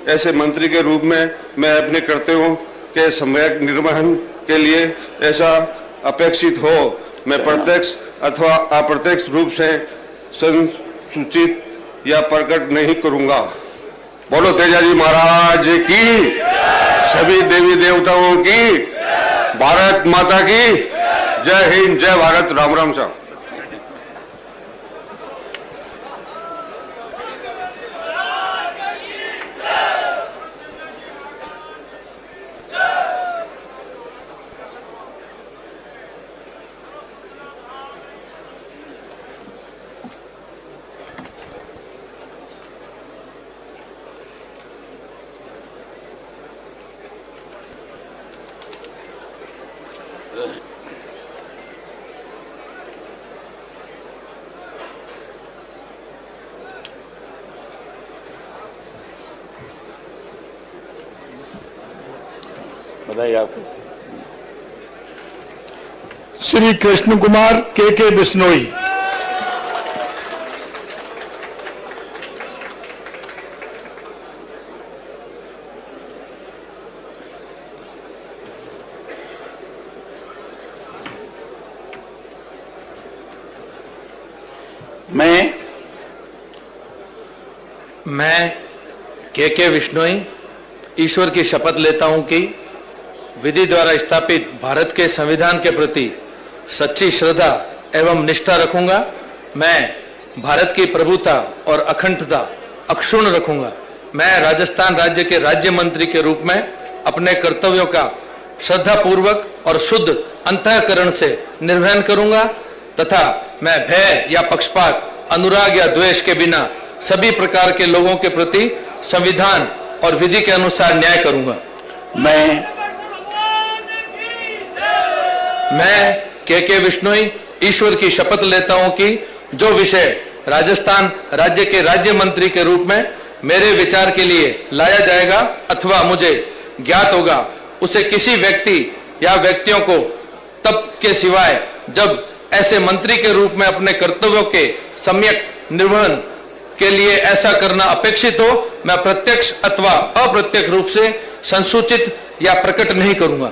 ऐसे मंत्री के रूप में मैं अपने कर्तव्यों के सम्यक निर्वहन के लिए ऐसा अपेक्षित हो, मैं प्रत्यक्ष अथवा अप्रत्यक्ष रूप से संसूचित या प्रकट नहीं करूंगा। बोलो तेजाजी महाराज की, सभी देवी देवताओं की, भारत माता की जय हिंद, जय भारत, राम राम साहब। बताइए आपको। श्री कृष्ण कुमार के बिश्नोई। मैं के बिश्नोई ईश्वर की शपथ लेता हूं कि विधि द्वारा स्थापित भारत के संविधान के प्रति सच्ची श्रद्धा एवं निष्ठा रखूंगा। मैं भारत की प्रभुता और अखंडता अक्षुण्ण रखूंगा। मैं राजस्थान राज्य के राज्य मंत्री के रूप में अपने कर्तव्यों का श्रद्धापूर्वक और शुद्ध अंतःकरण से निर्वहन करूंगा तथा मैं भय या पक्षपात, अनुराग या द्वेष के बिना सभी प्रकार के लोगों के प्रति संविधान और विधि के अनुसार न्याय करूंगा। मैं के बिश्नोई ईश्वर की शपथ लेता हूं कि जो विषय राजस्थान राज्य के राज्य मंत्री के रूप में मेरे विचार के लिए लाया जाएगा अथवा मुझे ज्ञात होगा, उसे किसी व्यक्ति या व्यक्तियों को तब के सिवाय जब ऐसे मंत्री के रूप में अपने कर्तव्यों के सम्यक निर्वहन के लिए ऐसा करना अपेक्षित हो, मैं प्रत्यक्ष अथवा अप्रत्यक्ष रूप से संसूचित या प्रकट नहीं करूंगा।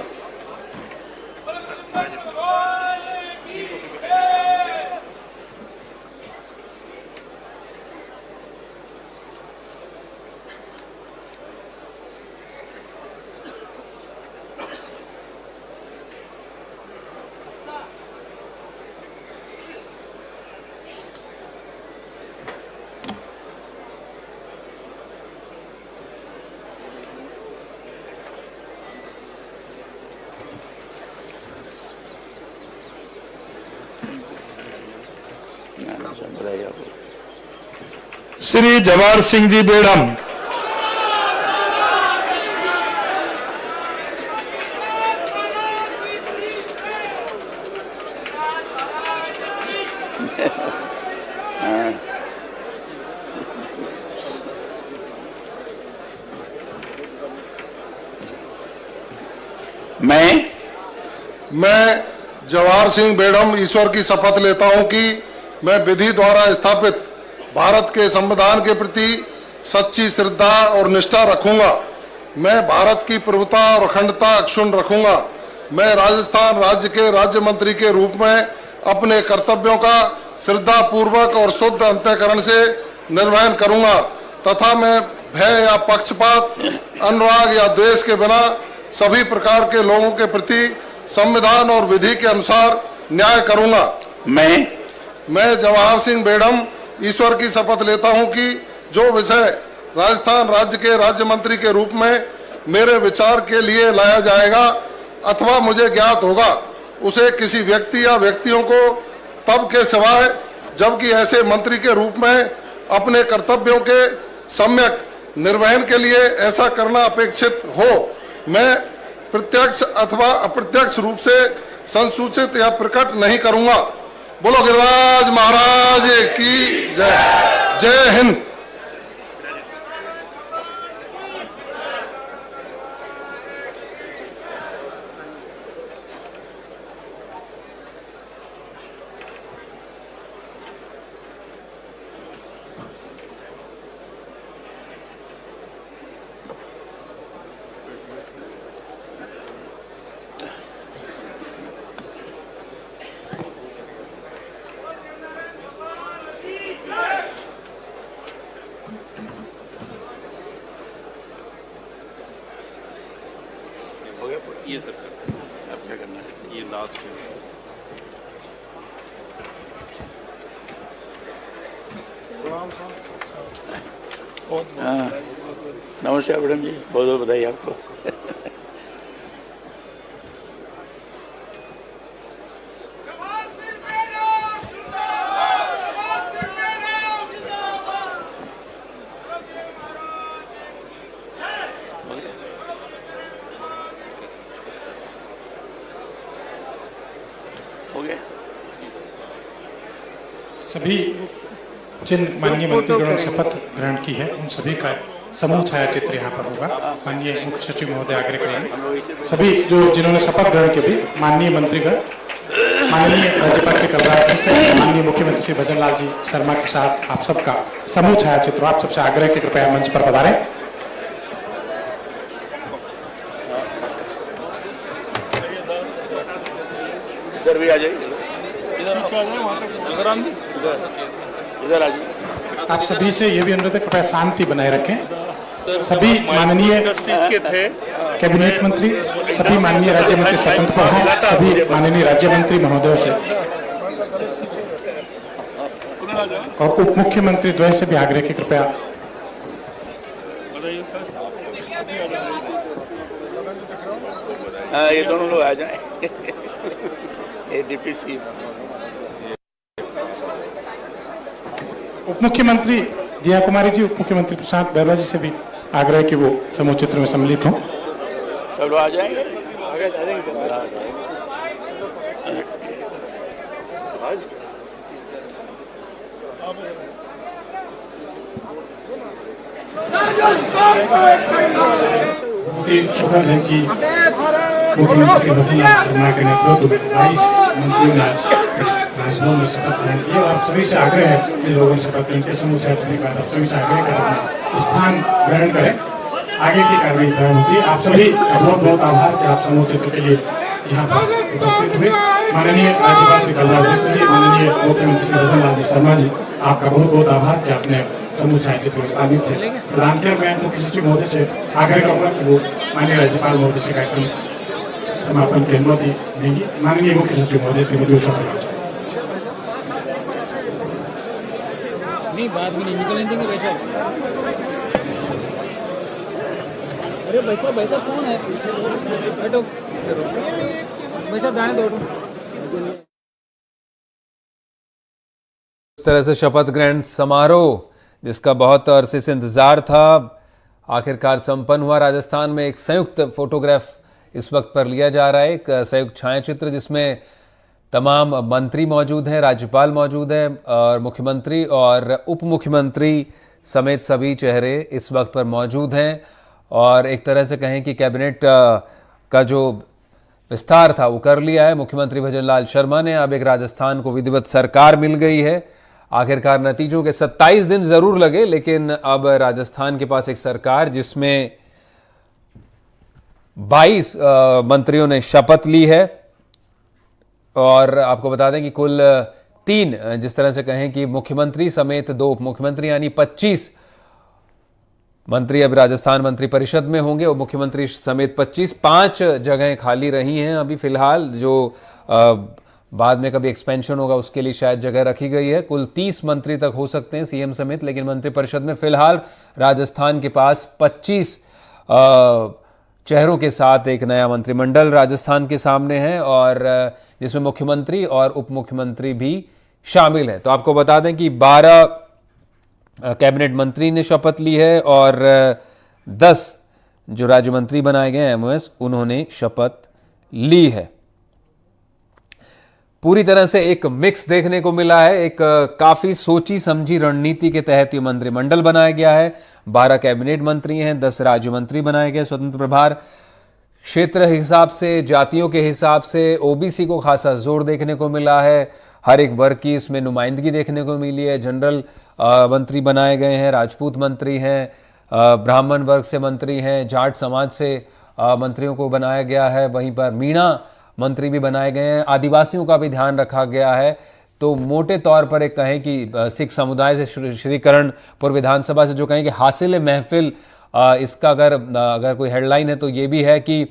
श्री जवाहर सिंह जी बेड़म। मैं जवाहर सिंह बेड़म ईश्वर की शपथ लेता हूं कि मैं विधि द्वारा स्थापित भारत के संविधान के प्रति सच्ची श्रद्धा और निष्ठा रखूंगा। मैं भारत की प्रभुता और अखंडता अक्षुण्ण रखूंगा। मैं राजस्थान राज्य के राज्य मंत्री के रूप में अपने कर्तव्यों का श्रद्धा पूर्वक और शुद्ध अंतःकरण से निर्वहन करूंगा तथा मैं भय या पक्षपात, अनुराग या द्वेष के बिना सभी प्रकार के लोगों के प्रति संविधान और विधि के अनुसार न्याय करूंगा। मैं जवाहर सिंह बेड़म ईश्वर की शपथ लेता हूं कि जो विषय राजस्थान राज्य के राज्य मंत्री के रूप में मेरे विचार के लिए लाया जाएगा अथवा मुझे ज्ञात होगा, उसे किसी व्यक्ति या व्यक्तियों को तब के सिवाय जबकि ऐसे मंत्री के रूप में अपने कर्तव्यों के सम्यक निर्वहन के लिए ऐसा करना अपेक्षित हो। मैं प्रत्यक्ष अथवा अप्रत्यक्ष रूप से संसूचित या प्रकट नहीं करूंगा। बोलो गिरिराज महाराज की जय। जय हिंद। ये सर अब क्या करना है, ये लास्ट है। नमस्कार मैडम जी, बहुत बहुत बधाई आपको। हो गया। सभी जिन माननीय मंत्रीगणों ने शपथ ग्रहण की है उन सभी का समूह छाया चित्र यहाँ पर होगा। माननीय मुख्य सचिव महोदय आग्रह करेंगे सभी जिन्होंने शपथ ग्रहण की भी माननीय मंत्रीगण, माननीय राज्यपाल श्री कलराज जी से माननीय मुख्यमंत्री श्री भजन लाल जी शर्मा के साथ आप सबका समूह छाया चित्र। आप सबसे आग्रह के कृपया मंच पर पधारें। इधर भी आ जाइए, इधर आ जाइए। आप सभी से ये भी अनुरोध है कृपया शांति बनाए रखें। सभी माननीय कैबिनेट मंत्री, सभी माननीय राज्य मंत्री स्वतंत्र प्रभार, सभी माननीय राज्य मंत्री महोदयों से और उप मुख्यमंत्री द्वय से भी आग्रह की कृपया ये दोनों लोग आ जाए। ADPC उप मुख्यमंत्री दिया कुमारी जी, उप मुख्यमंत्री प्रशांत बैरवा जी से भी आग्रह कि वो समूह चित्र में सम्मिलित हों। सब लोग आ जाएंगे। शुक्र है कि मुख्यमंत्री श्री भजन लाल शर्मा के नेतृत्व में 22 मंत्रियों ने आज इस राजभवन में शपथ ग्रहण की और आप सभी से आग्रह है जिन लोगों ने शपथ ग्रहण की समूह छाया चित्र के बाद आप सभी से आग्रह करें स्थान ग्रहण करें, आगे की कार्रवाई ग्रहण होती है। आप सभी का बहुत बहुत आभार कि आप समूह चित्र के लिए यहाँ पर उपस्थित हुए। माननीय राज्यपाल श्री कलराज मिश्र जी, माननीय मुख्यमंत्री श्री भजन लाल जी शर्मा जी, आपका बहुत बहुत आभार कि आपने समूह छाया चित्र में शामिल थे। प्रदान किया। मैं मुख्य सचिव महोदय से आग्रह करूँगा कि वो माननीय राज्यपाल महोदय से कार्यक्रम समापन की अनुमति देंगी। माननीय मुख्य सचिव महोदय श्रीमती उषा शर्मा। नहीं, बाद में नहीं निकलने देंगे वैसा। अरे वैसा कौन है? बैठो वैसा, जाने दो। इस तरह से शपथ ग्रहण समारोह जिसका बहुत अरसे से इंतजार था आखिरकार संपन्न हुआ। राजस्थान में एक संयुक्त फोटोग्राफ इस वक्त पर लिया जा रहा है, एक संयुक्त छायाचित्र जिसमें तमाम मंत्री मौजूद हैं, राज्यपाल मौजूद हैं और मुख्यमंत्री और उप मुख्यमंत्री समेत सभी चेहरे इस वक्त पर मौजूद हैं। और एक तरह से कहें कि कैबिनेट का जो विस्तार था वो कर लिया है मुख्यमंत्री भजन लाल शर्मा ने। अब एक राजस्थान को विधिवत सरकार मिल गई है। आखिरकार नतीजों के 27 दिन जरूर लगे, लेकिन अब राजस्थान के पास एक सरकार जिसमें 22 मंत्रियों ने शपथ ली है। और आपको बता दें कि कुल 3, जिस तरह से कहें कि मुख्यमंत्री समेत 2 उप मुख्यमंत्री यानी 25 मंत्री अब राजस्थान मंत्री परिषद में होंगे। उप मुख्यमंत्री समेत 5 जगहें खाली रही हैं अभी फिलहाल, जो बाद में कभी एक्सपेंशन होगा उसके लिए शायद जगह रखी गई है। कुल 30 मंत्री तक हो सकते हैं सीएम समेत, लेकिन मंत्रिपरिषद में फिलहाल राजस्थान के पास 25 चेहरों के साथ एक नया मंत्रिमंडल राजस्थान के सामने है और जिसमें मुख्यमंत्री और उप मुख्यमंत्री भी शामिल हैं। तो आपको बता दें कि 12 कैबिनेट मंत्री ने शपथ ली है और 10 जो राज्य मंत्री बनाए गए एमओएस उन्होंने शपथ ली है। पूरी तरह से एक मिक्स देखने को मिला है। एक काफी सोची समझी रणनीति के तहत ये मंत्रिमंडल बनाया गया है। 12 कैबिनेट मंत्री हैं, 10 राज्य मंत्री बनाए गए स्वतंत्र प्रभार। क्षेत्र हिसाब से, जातियों के हिसाब से ओबीसी को खासा जोर देखने को मिला है। हर एक वर्ग की इसमें नुमाइंदगी देखने को मिली है। जनरल मंत्री बनाए गए हैं, राजपूत मंत्री हैं, ब्राह्मण वर्ग से मंत्री हैं, जाट समाज से मंत्रियों को बनाया गया है। वहीं पर मीणा मंत्री भी बनाए गए हैं। आदिवासियों का भी ध्यान रखा गया है। तो मोटे तौर पर एक कहें कि सिख समुदाय से श्रीकरणपुर विधानसभा से जो कहें कि हासिल महफिल, इसका अगर कोई हेडलाइन है तो ये भी है कि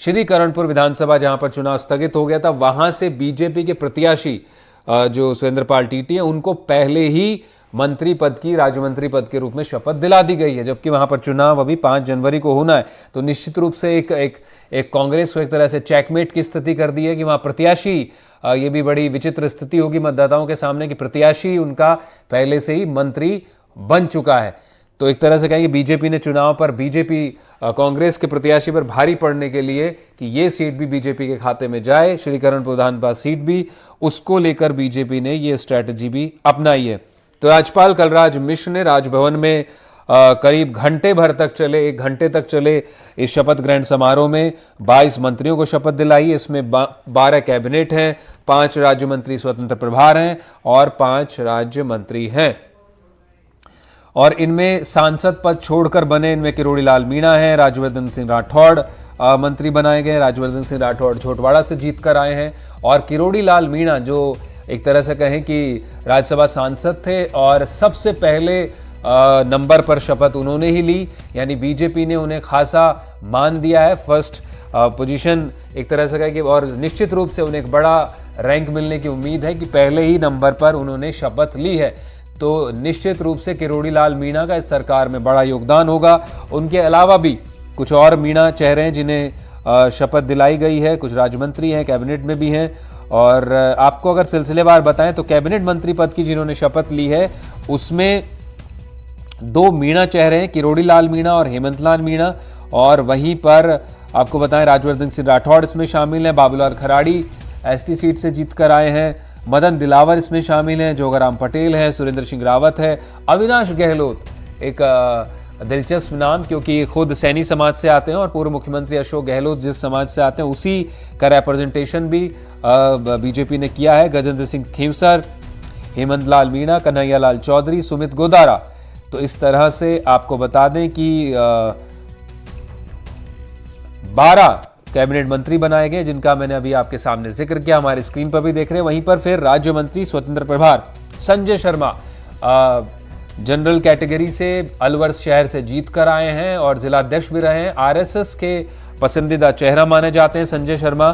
श्रीकरणपुर विधानसभा जहां पर चुनाव स्थगित हो गया था, वहां से बीजेपी के प्रत्याशी जो सुरेंद्र पाल टीटी हैं उनको पहले ही मंत्री पद की, राज्य मंत्री पद के रूप में शपथ दिला दी गई है, जबकि वहां पर चुनाव अभी 5 जनवरी को होना है। तो निश्चित रूप से एक कांग्रेस को एक तरह से चेकमेट की स्थिति कर दी है कि वहां प्रत्याशी, ये भी बड़ी विचित्र स्थिति होगी मतदाताओं के सामने कि प्रत्याशी उनका पहले से ही मंत्री बन चुका है। तो एक तरह से कहेंगे बीजेपी ने चुनाव पर कांग्रेस के प्रत्याशी पर भारी पड़ने के लिए कि ये सीट भी बीजेपी के खाते में जाए, श्रीकरणपुर विधानसभा सीट भी, उसको लेकर बीजेपी ने ये स्ट्रैटेजी भी अपनाई है। तो राज्यपाल कलराज मिश्र ने राजभवन में करीब 1 घंटे तक चले इस शपथ ग्रहण समारोह में 22 मंत्रियों को शपथ दिलाई। इसमें 12 कैबिनेट हैं, 5 राज्य मंत्री स्वतंत्र प्रभार हैं और 5 राज्य मंत्री हैं। और इनमें सांसद पद छोड़कर बने, इनमें किरोड़ी लाल मीणा हैं, राज्यवर्धन सिंह राठौड़ मंत्री बनाए गए। राज्यवर्धन सिंह राठौड़ छोटवाड़ा से जीत कर आए हैं और किरोड़ी लाल मीणा जो एक तरह से कहें कि राज्यसभा सांसद थे और सबसे पहले नंबर पर शपथ उन्होंने ही ली, यानी बीजेपी ने उन्हें खासा मान दिया है, फर्स्ट पोजीशन एक तरह से कहें कि, और निश्चित रूप से उन्हें एक बड़ा रैंक मिलने की उम्मीद है कि पहले ही नंबर पर उन्होंने शपथ ली है। तो निश्चित रूप से किरोड़ी लाल मीणा का इस सरकार में बड़ा योगदान होगा। उनके अलावा भी कुछ और मीणा चेहरे हैं जिन्हें शपथ दिलाई गई है, कुछ राज्य मंत्री हैं, कैबिनेट में भी हैं। और आपको अगर सिलसिलेवार बताएं तो कैबिनेट मंत्री पद की जिन्होंने शपथ ली है उसमें 2 मीणा चेहरे हैं, किरोड़ी लाल मीणा और हेमंत लाल मीणा। और वहीं पर आपको बताएं राजवर्धन सिंह राठौड़ इसमें शामिल हैं, बाबूलाल खराड़ी एसटी सीट से जीत कर आए हैं, मदन दिलावर इसमें शामिल हैं, जोगाराम पटेल है, सुरेंद्र सिंह रावत है, अविनाश गहलोत, एक दिलचस्प नाम क्योंकि खुद सैनी समाज से आते हैं और पूर्व मुख्यमंत्री अशोक गहलोत जिस समाज से आते हैं उसी का रिप्रेजेंटेशन भी बीजेपी ने किया है। गजेंद्र सिंह खेमसर, हेमंत लाल मीणा, कन्हैया लाल चौधरी, सुमित गोदारा। तो इस तरह से आपको बता दें कि 12 कैबिनेट मंत्री बनाए गए जिनका मैंने अभी आपके सामने जिक्र किया, हमारे स्क्रीन पर भी देख रहे हैं। वहीं पर फिर राज्य मंत्री स्वतंत्र प्रभार संजय शर्मा जनरल कैटेगरी से अलवर शहर से जीत कर आए हैं और जिला अध्यक्ष भी रहे हैं। आरएसएस के पसंदीदा चेहरा माने जाते हैं संजय शर्मा।